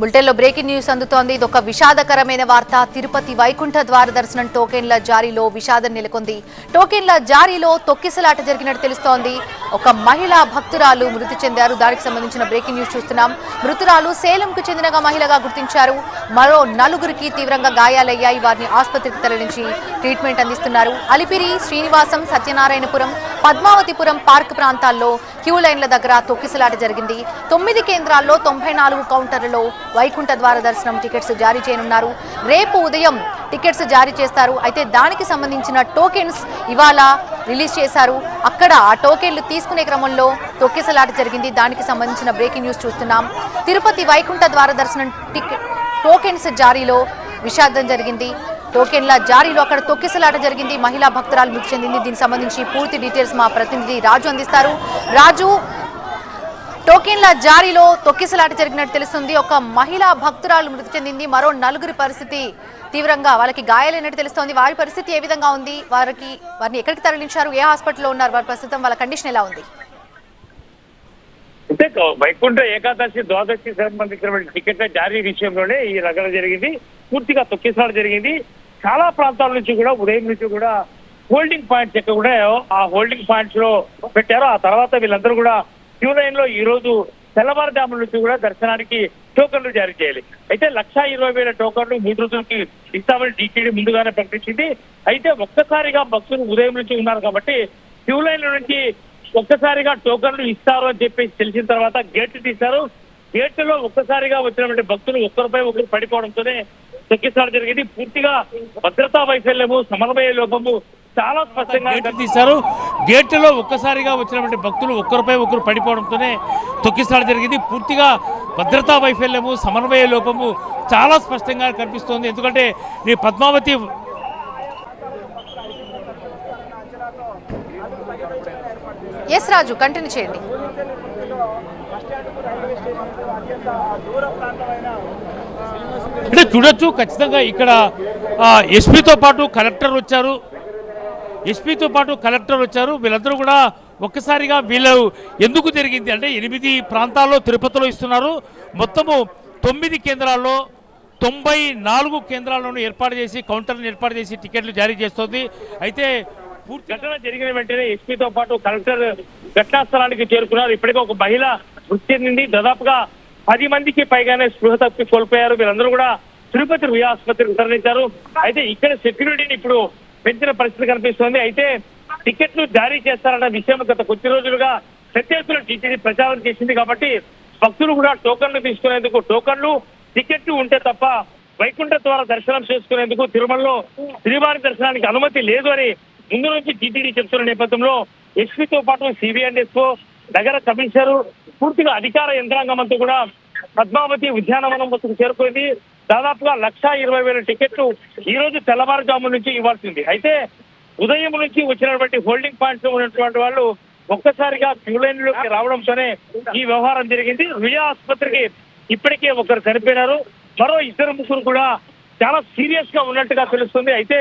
బులెటిన్లో breaking news అందుతోంది. ఇది ఒక విషాదకరమైన వార్త. తిరుపతి వైకుంఠ ద్వార దర్శనం టోకెన్ల జారీలో విషాదం నెలకొంది. టోకెన్ల జారీలో తొక్కిసలాట జరిగినట్టు తెలుస్తోంది. ఒక మహిళా భక్తురాలు మృతి చెందారు. దానికి సంబంధించిన బ్రేకింగ్ న్యూస్ చూస్తున్నాం. మృతురాలు సేలంకు చెందిన మహిళగా గుర్తించారు. మరో 4గురికి తీవ్రంగా గాయాలయ్యాయి. వారిని ఆసుపత్రికి తరలించి ట్రీట్మెంట్ అందిస్తున్నారు. అలిపిరి, శ్రీనివాసం, సత్యనారాయణపురం, పద్మావతిపురం పార్క్ ప్రాంతాల్లో క్యూ లైన్ల దగ్గర తొక్కిసలాట జరిగింది. 9 కేంద్రాల్లో 94 కౌంటర్లలో వైకుంఠ ద్వార దర్శనం టికెట్స్ జారీ చేయనున్నారు. రేపు ఉదయం టికెట్స్ జారీ చేస్తారు. అయితే దానికి సంబంధించిన టోకెన్స్ ఇవాళ రిలీజ్ చేశారు. అక్కడ ఆ టోకెన్లు తీసుకునే క్రమంలో తొక్కిసలాట జరిగింది. దానికి సంబంధించిన బ్రేకింగ్ న్యూస్ చూస్తున్నాం. తిరుపతి వైకుంఠ ద్వార దర్శనం టోకెన్స్ జారీలో విషాదం జరిగింది. టోకెన్ల జారీలో అక్కడ తొక్కిసలాట జరిగింది. మహిళా భక్తురాలు మృతి చెందింది. దీనికి సంబంధించి పూర్తి డీటెయిల్స్ మా ప్రతినిధి రాజు అందిస్తారు. రాజు, టోకెన్ల జారీలో తొక్కిసలాట జరిగినట్టు తెలుస్తుంది. ఒక మహిళా భక్తురాలు మృతి చెందింది. మరో 4గురి పరిస్థితి తీవ్రంగా, వాళ్ళకి గాయాలైనట్టు తెలుస్తోంది. వారి పరిస్థితి ఏ విధంగా ఉంది? వారిని ఎక్కడికి తరలించారు? ఏ హాస్పిటల్లో ఉన్నారు? వారి ప్రస్తుతం వాళ్ళ కండిషన్ ఎలా ఉంది? అంటే వైకుంఠ ఏకాదశి, ద్వాదశి సంబంధించినటువంటి టికెట్ల జారీ విషయంలోనే ఈ రగడ జరిగింది. పూర్తిగా తొక్కిసలాట జరిగింది. చాలా ప్రాంతాల నుంచి కూడా ఉదయం నుంచి కూడా హోల్డింగ్ పాయింట్స్ ఎక్కడ కూడా ఆ హోల్డింగ్ పాయింట్స్ లో పెట్టారు. ఆ తర్వాత వీళ్ళందరూ కూడా క్యూ లైన్ లో ఈ రోజు తెల్లవారుజాముల నుంచి కూడా దర్శనానికి టోకన్లు జారీ చేయాలి. అయితే 1,20,000 టోకన్లు 3 రోజులకి ఇస్తామని టీటీడీ ముందుగానే ప్రకటించింది. అయితే ఒక్కసారిగా భక్తులు ఉదయం నుంచి ఉన్నారు కాబట్టి క్యూ లైన్ నుంచి ఒక్కసారిగా టోకన్లు ఇస్తారు అని చెప్పేసి తెలిసిన తర్వాత గేట్లు తీశారు. గేట్లలో ఒక్కసారిగా వచ్చినటువంటి భక్తులు ఒకరిపై ఒకరు పడిపోవడంతోనే తొక్కిసలాట జరిగింది. పూర్తిగా భద్రతా వైఫల్యము, సమన్వయ లోపము చాలా స్పష్టంగా తీశారు. గేట్లో ఒక్కసారిగా వచ్చినటువంటి భక్తులు ఒకరిపై ఒకరు పడిపోవడంతోనే తొక్కిసలాట జరిగింది. పూర్తిగా భద్రతా వైఫల్యము, సమన్వయ లోపము చాలా స్పష్టంగా కనిపిస్తోంది. ఎందుకంటే ఈ పద్మావతి రాజు కంటిన్యూ చేయండి. అంటే చూడొచ్చు, ఖచ్చితంగా ఇక్కడ ఎస్పీతో పాటు కలెక్టర్ వచ్చారు. వీళ్ళందరూ కూడా ఒక్కసారిగా వీళ్ళు ఎందుకు జరిగింది అంటే 8 ప్రాంతాల్లో తిరుపతిలో ఇస్తున్నారు. మొత్తము 9 కేంద్రాల్లో 94 కేంద్రాలను ఏర్పాటు చేసి, కౌంటర్లను ఏర్పాటు చేసి టికెట్లు జారీ చేస్తోంది. అయితే ఘటన జరిగిన వెంటనే ఎస్పీతో పాటు కలెక్టర్ ఘటనా స్థలానికి చేరుకున్నారు. ఇప్పటికే ఒక మహిళ మృతి చెందింది. దాదాపుగా 10 మందికి పైగానే స్పృహ తప్పి కోల్పోయారు. వీళ్ళందరూ కూడా తిరుపతి రుయా ఆసుపత్రికి తరలించారు. అయితే ఇక్కడ సెక్యూరిటీని ఇప్పుడు పెంచిన పరిస్థితి కనిపిస్తోంది. అయితే టికెట్లు జారీ చేస్తారన్న విషయం గత కొద్ది రోజులుగా పెద్ద ఎత్తున టీటీడీ ప్రచారం చేసింది. కాబట్టి భక్తులు కూడా టోకన్లు తీసుకునేందుకు, టోకన్లు టికెట్లు ఉంటే తప్ప వైకుంఠ ద్వార దర్శనం చేసుకునేందుకు తిరుమలలో శ్రీవారి దర్శనానికి అనుమతి లేదు అని ముందు నుంచి టీటీడీ చెప్తున్న నేపథ్యంలో ఎస్పీతో పాటు సిబిఎన్ఎస్ఓ, నగర కమిషనర్, పూర్తిగా అధికార యంత్రాంగం అంతా కూడా పద్మావతి ఉద్యానవనం వద్దకు చేరుకుంది. దాదాపుగా 1,20,000 టికెట్లు ఈ రోజు తెల్లవారుజాముల నుంచి ఇవ్వాల్సింది. అయితే ఉదయం నుంచి వచ్చినటువంటి హోల్డింగ్ పాయింట్స్ లో ఉన్నటువంటి వాళ్ళు ఒక్కసారిగా క్యూ లైన్ లోకి రావడంతోనే ఈ వ్యవహారం జరిగింది. రుయా ఆసుపత్రికి ఇప్పటికే ఒకరు చనిపోయినారు. మరో 2 కూడా చాలా సీరియస్ గా ఉన్నట్టుగా తెలుస్తుంది. అయితే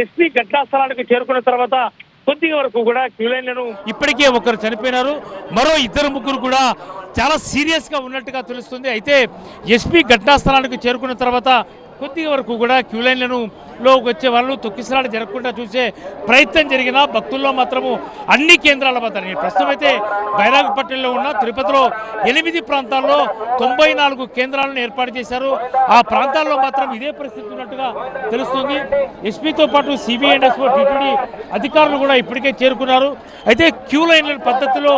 ఎస్పీ ఘటనా స్థలానికి చేరుకున్న తర్వాత కొద్ది వరకు కూడా క్యూ లైన్లను ఇప్పటికే ఒకరు చనిపోయినారు. మరో 2 కూడా చాలా సీరియస్ గా ఉన్నట్టుగా తెలుస్తుంది. అయితే ఎస్పీ ఘటనా స్థలానికి చేరుకున్న తర్వాత కొద్ది వరకు కూడా క్యూ లైన్లను వచ్చే వాళ్ళు తొక్కిసలాట జరగకుండా చూసే ప్రయత్నం జరిగిన భక్తుల్లో మాత్రము అన్ని కేంద్రాల వద్ద, ప్రస్తుతం అయితే బైరాగపట్నంలో ఉన్న తిరుపతిలో 8 ప్రాంతాల్లో 94 కేంద్రాలను ఏర్పాటు చేశారు. ఆ ప్రాంతాల్లో మాత్రం ఇదే పరిస్థితి ఉన్నట్టుగా తెలుస్తుంది. ఎస్పీతో పాటు సిబిఎన్ఎస్ఓ, టీటీడీ అధికారులు కూడా ఇప్పటికే చేరుకున్నారు. అయితే క్యూ లైన్ల పద్ధతిలో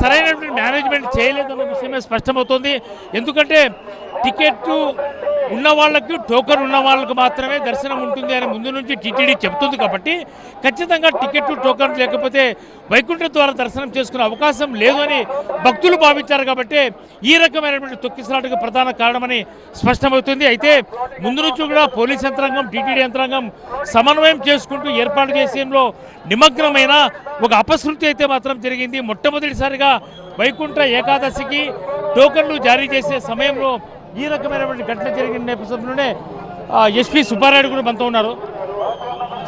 సరైనటువంటి మేనేజ్మెంట్ చేయలేదన్న విషయమే స్పష్టమవుతోంది. ఎందుకంటే టికెట్ ఉన్న వాళ్ళకి, టోకన్ ఉన్న వాళ్ళకు మాత్రమే దర్శనం ఉంటుంది అని ముందు నుంచి టీటీడీ చెబుతుంది. కాబట్టి ఖచ్చితంగా టికెట్, టోకన్ లేకపోతే వైకుంఠ ద్వార దర్శనం చేసుకునే అవకాశం లేదు అని భక్తులు భావించారు. కాబట్టి ఈ రకమైనటువంటి తొక్కిసలాటకు ప్రధాన కారణమని స్పష్టమవుతుంది. అయితే ముందు నుంచి కూడా పోలీస్ యంత్రాంగం, టీటీడీ యంత్రాంగం సమన్వయం చేసుకుంటూ ఏర్పాటు చేసేంలో నిమగ్నమైన ఒక అపశృతి అయితే మాత్రం జరిగింది. మొట్టమొదటిసారిగా వైకుంఠ ఏకాదశికి టోకన్లు జారీ చేసే సమయంలో ఈ రకమైనటువంటి ఘటన జరిగిన నేపథ్యంలోనే ఎస్పీ సుబ్బారాయుడు కూడా మనతో ఉన్నారు.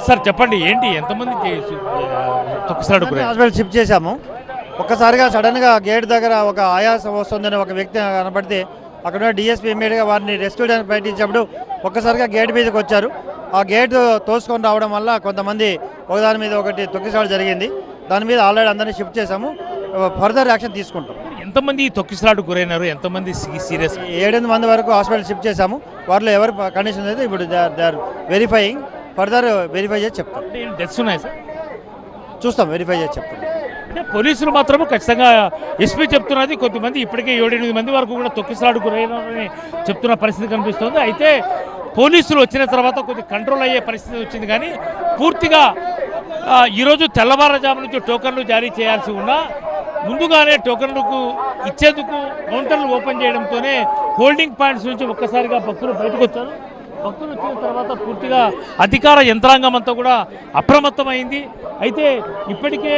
సార్ చెప్పండి, ఏంటి, ఎంతమంది హాస్పిటల్ షిఫ్ట్ చేశాము. ఒక్కసారిగా సడన్గా గేట్ దగ్గర ఒక ఆయాసం వస్తుందని ఒక వ్యక్తి కనబడితే అక్కడ డిఎస్పీ ఇమీడియట్గా వారిని రెస్క్యూ చేయడానికి ప్రయత్నించినప్పుడు ఒక్కసారిగా గేట్ మీదకి వచ్చారు. ఆ గేట్ తోసుకొని రావడం వల్ల కొంతమంది ఒకదాని మీద ఒకటి తొక్కిసలాట జరిగింది. దాని మీద ఆల్రెడీ అందరినీ షిఫ్ట్ చేశాము. ఫర్దర్ యాక్షన్ తీసుకుంటాం. ఎంతమంది తొక్కిసలాటకు గురైనారు, ఎంతమంది సీరియస్? 7 మంది వరకు హాస్పిటల్ షిఫ్ట్ చేశాము. వారిలో ఎవరి కండిషన్ అయితే ఇప్పుడు they are verifying. Further verify చేసి చెప్తాం. డెత్స్ ఉన్నాయి సార్? చూస్తాం, వెరిఫై చేసి చెప్తాం. అంటే పోలీసులు మాత్రము ఖచ్చితంగా ఎస్పీ చెప్తున్నది కొద్దిమంది ఇప్పటికే 7-8 మంది వరకు కూడా తొక్కిసలాటకు గురైనారని చెప్తున్న పరిస్థితి కనిపిస్తుంది. అయితే పోలీసులు వచ్చిన తర్వాత కొద్ది కంట్రోల్ అయ్యే పరిస్థితి వచ్చింది. కానీ పూర్తిగా ఈరోజు తెల్లవారుజాము నుంచి టోకన్లు జారీ చేయాల్సి ఉన్నా ముందుగానే టోకన్లకు ఇచ్చేందుకు కౌంటర్లు ఓపెన్ చేయడంతోనే హోల్డింగ్ పాయింట్స్ నుంచి ఒక్కసారిగా భక్తులు బయటకు వచ్చారు. భక్తులు వచ్చిన తర్వాత పూర్తిగా అధికార యంత్రాంగం అంతా కూడా అప్రమత్తమైంది. అయితే ఇప్పటికే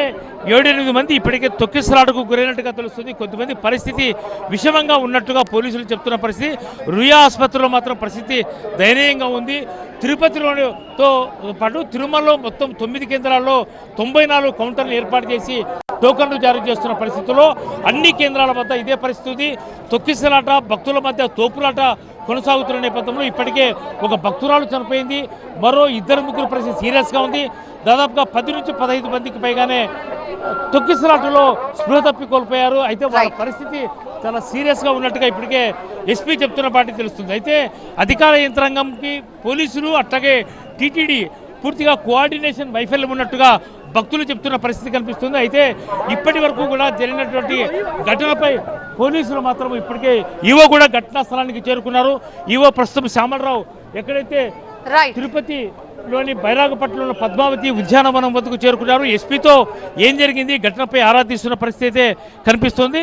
7-8 మంది ఇప్పటికే తొక్కిసలాటకు గురైనట్టుగా తెలుస్తుంది. కొద్దిమంది పరిస్థితి విషమంగా ఉన్నట్టుగా పోలీసులు చెప్తున్న పరిస్థితి. రుయా ఆసుపత్రిలో మాత్రం పరిస్థితి దయనీయంగా ఉంది. తిరుపతిలోతో పాటు తిరుమలలో మొత్తం 9 కేంద్రాల్లో 94 కౌంటర్లు ఏర్పాటు చేసి టోకన్లు జారీ చేస్తున్న పరిస్థితుల్లో అన్ని కేంద్రాల వద్ద ఇదే పరిస్థితి. తొక్కిసలాట, భక్తుల మధ్య తోపులాట కొనసాగుతున్న నేపథ్యంలో ఇప్పటికే ఒక భక్తురాలు చనిపోయింది. మరో 2-3 పరిస్థితి సీరియస్గా ఉంది. దాదాపుగా 10 నుంచి 15 మందికి పైగానే తొక్కిసలాటలో స్పృహ తప్పి కోల్పోయారు. అయితే వాళ్ళ పరిస్థితి చాలా సీరియస్గా ఉన్నట్టుగా ఇప్పటికే ఎస్పీ చెప్తున్న పార్టీ తెలుస్తుంది. అయితే అధికార యంత్రాంగంకి పోలీసులు అట్లాగే టీటీడీ పూర్తిగా కోఆర్డినేషన్ వైఫల్యం ఉన్నట్టుగా భక్తులు చెప్తున్న పరిస్థితి కనిపిస్తుంది. అయితే ఇప్పటి వరకు కూడా జరిగినటువంటి ఘటనపై పోలీసులు మాత్రం ఇప్పటికే ఈవో కూడా ఘటనా స్థలానికి చేరుకున్నారు. ఈవో ప్రస్తుతం శ్యామలరావు ఎక్కడైతే తిరుపతిలోని బైరాగపట్నంలో పద్మావతి ఉద్యానవనం వద్దకు చేరుకున్నారు. ఎస్పీతో ఏం జరిగింది ఘటనపై ఆరా తీస్తున్న పరిస్థితి అయితే కనిపిస్తోంది.